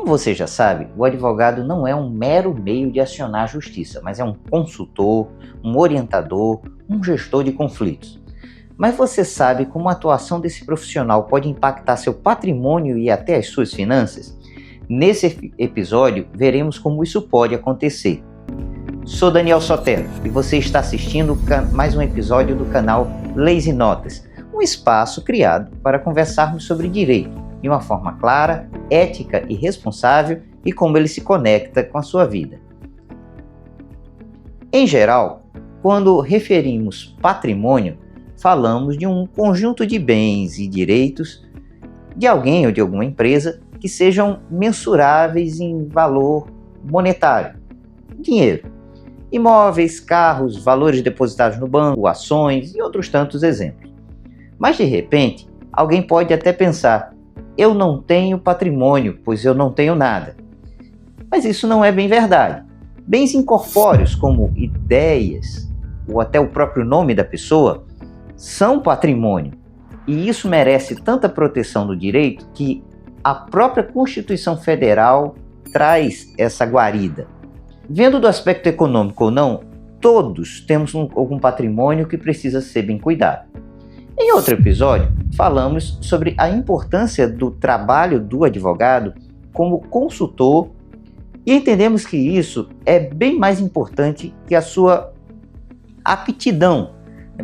Como você já sabe, o advogado não é um mero meio de acionar a justiça, mas é um consultor, um orientador, um gestor de conflitos. Mas você sabe como a atuação desse profissional pode impactar seu patrimônio e até as suas finanças? Nesse episódio, veremos como isso pode acontecer. Sou Daniel Sotelo e você está assistindo mais um episódio do canal Leis e Notas, um espaço criado para conversarmos sobre direito de uma forma clara, ética e responsável e como ele se conecta com a sua vida. Em geral, quando referimos patrimônio, falamos de um conjunto de bens e direitos de alguém ou de alguma empresa que sejam mensuráveis em valor monetário, dinheiro, imóveis, carros, valores depositados no banco, ações e outros tantos exemplos. Mas de repente, alguém pode até pensar: eu não tenho patrimônio, pois eu não tenho nada. Mas isso não é bem verdade. Bens incorpóreos, como ideias ou até o próprio nome da pessoa, são patrimônio. E isso merece tanta proteção do direito que a própria Constituição Federal traz essa guarida. Vendo do aspecto econômico ou não, todos temos algum patrimônio que precisa ser bem cuidado. Em outro episódio, falamos sobre a importância do trabalho do advogado como consultor e entendemos que isso é bem mais importante que a sua aptidão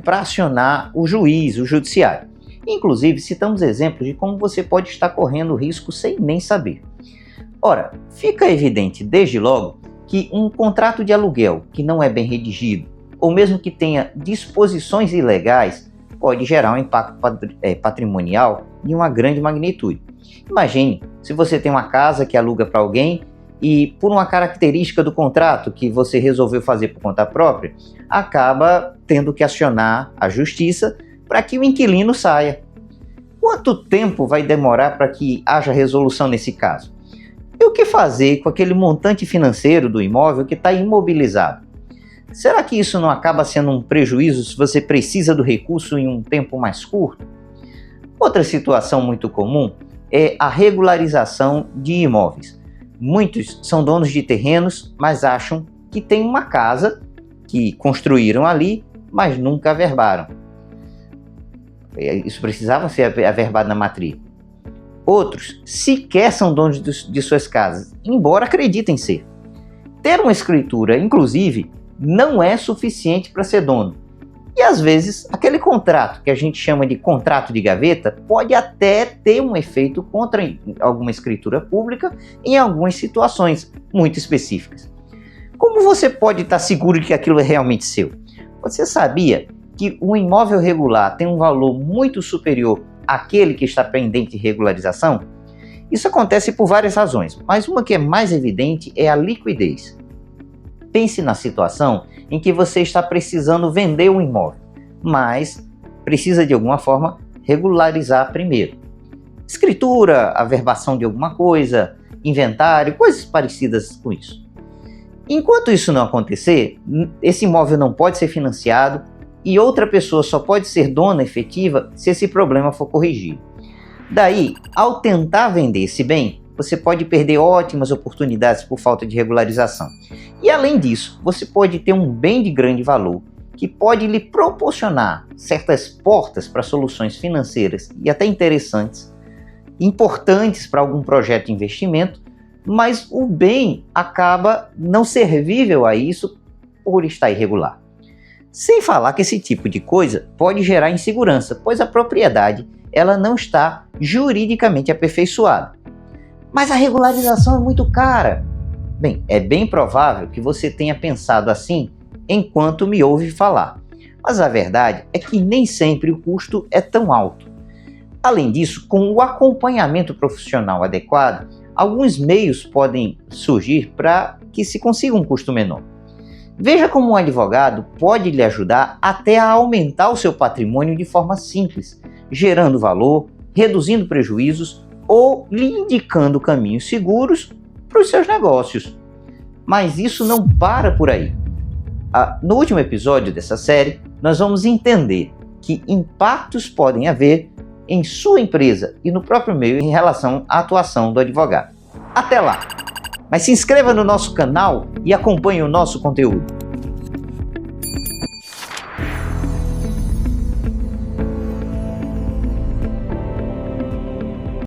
para acionar o juiz, o judiciário. Inclusive, citamos exemplos de como você pode estar correndo risco sem nem saber. Ora, fica evidente desde logo que um contrato de aluguel que não é bem redigido, ou mesmo que tenha disposições ilegais, pode gerar um impacto patrimonial de uma grande magnitude. Imagine se você tem uma casa que aluga para alguém e, por uma característica do contrato que você resolveu fazer por conta própria, acaba tendo que acionar a justiça para que o inquilino saia. Quanto tempo vai demorar para que haja resolução nesse caso? E o que fazer com aquele montante financeiro do imóvel que está imobilizado? Será que isso não acaba sendo um prejuízo se você precisa do recurso em um tempo mais curto? Outra situação muito comum é a regularização de imóveis. Muitos são donos de terrenos, mas acham que tem uma casa que construíram ali, mas nunca averbaram. Isso precisava ser averbado na matrícula. Outros sequer são donos de suas casas, embora acreditem ser. Ter uma escritura, inclusive, não é suficiente para ser dono. E às vezes, aquele contrato que a gente chama de contrato de gaveta pode até ter um efeito contra alguma escritura pública em algumas situações muito específicas. Como você pode estar seguro de que aquilo é realmente seu? Você sabia que um imóvel regular tem um valor muito superior àquele que está pendente de regularização? Isso acontece por várias razões, mas uma que é mais evidente é a liquidez. Pense na situação em que você está precisando vender um imóvel, mas precisa de alguma forma regularizar primeiro. Escritura, averbação de alguma coisa, inventário, coisas parecidas com isso. Enquanto isso não acontecer, esse imóvel não pode ser financiado e outra pessoa só pode ser dona efetiva se esse problema for corrigido. Daí, ao tentar vender esse bem, você pode perder ótimas oportunidades por falta de regularização. E além disso, você pode ter um bem de grande valor que pode lhe proporcionar certas portas para soluções financeiras e até interessantes, importantes para algum projeto de investimento, mas o bem acaba não servível a isso por estar irregular. Sem falar que esse tipo de coisa pode gerar insegurança, pois a propriedade ela não está juridicamente aperfeiçoada. Mas a regularização é muito cara. Bem, é bem provável que você tenha pensado assim enquanto me ouve falar. Mas a verdade é que nem sempre o custo é tão alto. Além disso, com o acompanhamento profissional adequado, alguns meios podem surgir para que se consiga um custo menor. Veja como um advogado pode lhe ajudar até a aumentar o seu patrimônio de forma simples, gerando valor, reduzindo prejuízos ou lhe indicando caminhos seguros para os seus negócios. Mas isso não para por aí. No último episódio dessa série, nós vamos entender que impactos podem haver em sua empresa e no próprio meio em relação à atuação do advogado. Até lá! Mas se inscreva no nosso canal e acompanhe o nosso conteúdo.